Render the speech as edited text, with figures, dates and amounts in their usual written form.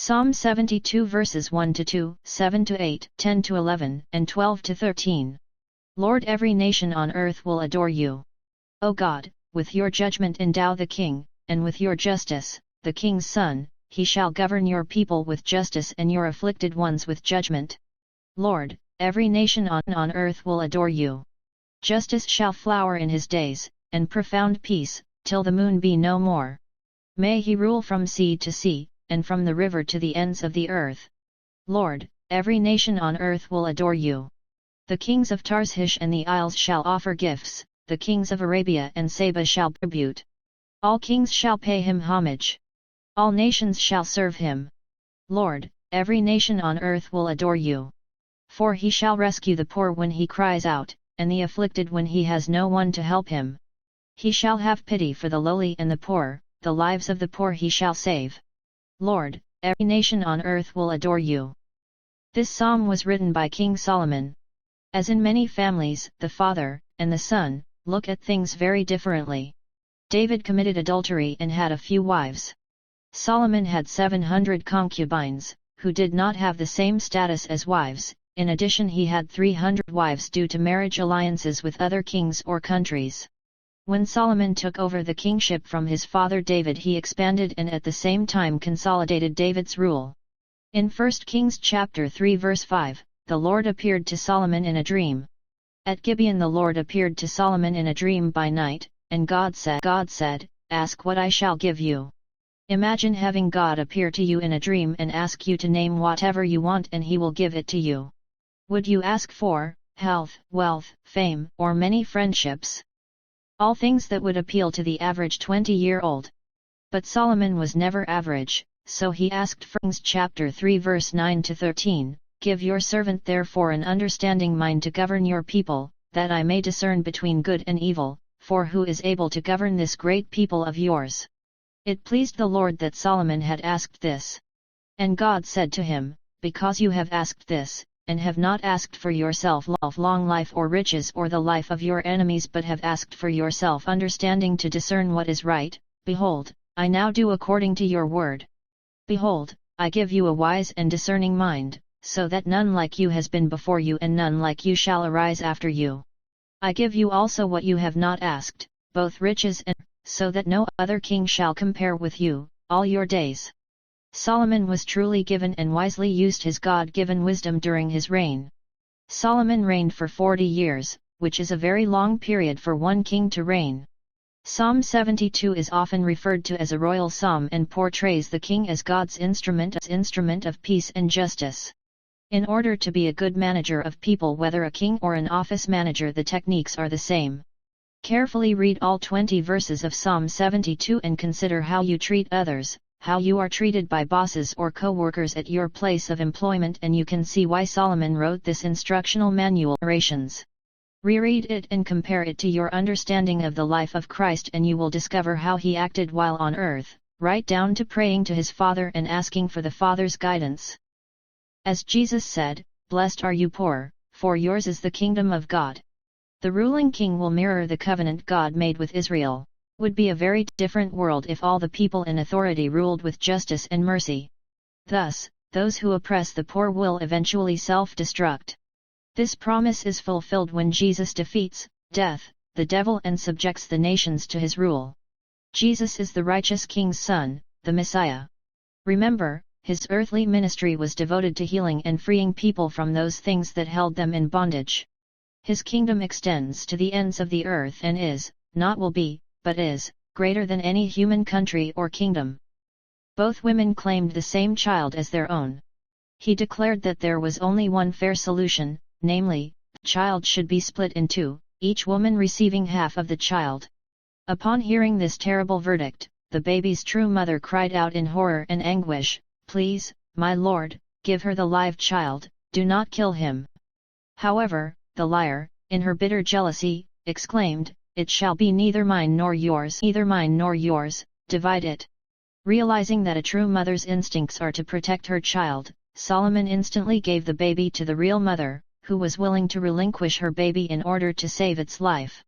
Psalm 72 verses 1-2, 7-8, 10-11, and 12-13. Lord, every nation on earth will adore you. O God, with your judgment endow the king, and with your justice, the king's son, he shall govern your people with justice and your afflicted ones with judgment. Lord, every nation on earth will adore you. Justice shall flower in his days, and profound peace, till the moon be no more. May he rule from sea to sea, and from the river to the ends of the earth. Lord, every nation on earth will adore you. The kings of Tarshish and the isles shall offer gifts, the kings of Arabia and Saba shall tribute. All kings shall pay him homage. All nations shall serve him. Lord, every nation on earth will adore you. For he shall rescue the poor when he cries out, and the afflicted when he has no one to help him. He shall have pity for the lowly and the poor, the lives of the poor he shall save. Lord, every nation on earth will adore you. This psalm was written by King Solomon. As in many families, the father and the son look at things very differently. David committed adultery and had a few wives. Solomon had 700 concubines, who did not have the same status as wives. In addition, he had 300 wives due to marriage alliances with other kings or countries. When Solomon took over the kingship from his father David, he expanded and at the same time consolidated David's rule. In 1 Kings chapter 3 verse 5, the Lord appeared to Solomon in a dream. At Gibeon the Lord appeared to Solomon in a dream by night, and God said, "Ask what I shall give you." Imagine having God appear to you in a dream and ask you to name whatever you want and he will give it to you. Would you ask for health, wealth, fame, or many friendships? All things that would appeal to the average 20-year-old. But Solomon was never average, so he asked 1 chapter 3 verse 9-13, "Give your servant therefore an understanding mind to govern your people, that I may discern between good and evil, for who is able to govern this great people of yours?" It pleased the Lord that Solomon had asked this. And God said to him, "Because you have asked this, and have not asked for yourself long life or riches or the life of your enemies, but have asked for yourself understanding to discern what is right, behold, I now do according to your word. Behold, I give you a wise and discerning mind, so that none like you has been before you and none like you shall arise after you. I give you also what you have not asked, both riches and, so that no other king shall compare with you, all your days." Solomon was truly given and wisely used his God-given wisdom during his reign. Solomon reigned for 40 years, which is a very long period for one king to reign. Psalm 72 is often referred to as a royal psalm and portrays the king as God's instrument of peace and justice. In order to be a good manager of people, whether a king or an office manager, the techniques are the same. Carefully read all 20 verses of Psalm 72 and consider how you treat others, how you are treated by bosses or co-workers at your place of employment, and you can see why Solomon wrote this instructional manual. Reread it and compare it to your understanding of the life of Christ, and you will discover how he acted while on earth, right down to praying to his Father and asking for the Father's guidance. As Jesus said, "Blessed are you poor, for yours is the kingdom of God." The ruling king will mirror the covenant God made with Israel. Would be a very different world if all the people in authority ruled with justice and mercy. Thus, those who oppress the poor will eventually self-destruct. This promise is fulfilled when Jesus defeats death, the devil, and subjects the nations to his rule. Jesus is the righteous king's son, the Messiah. Remember, his earthly ministry was devoted to healing and freeing people from those things that held them in bondage. His kingdom extends to the ends of the earth and is, not will be, but is, greater than any human country or kingdom. Both women claimed the same child as their own. He declared that there was only one fair solution, namely, the child should be split in two, each woman receiving half of the child. Upon hearing this terrible verdict, the baby's true mother cried out in horror and anguish, "Please, my lord, give her the live child, do not kill him." However, the liar, in her bitter jealousy, exclaimed, "It shall be neither mine nor yours, divide it." Realizing that a true mother's instincts are to protect her child, Solomon instantly gave the baby to the real mother, who was willing to relinquish her baby in order to save its life.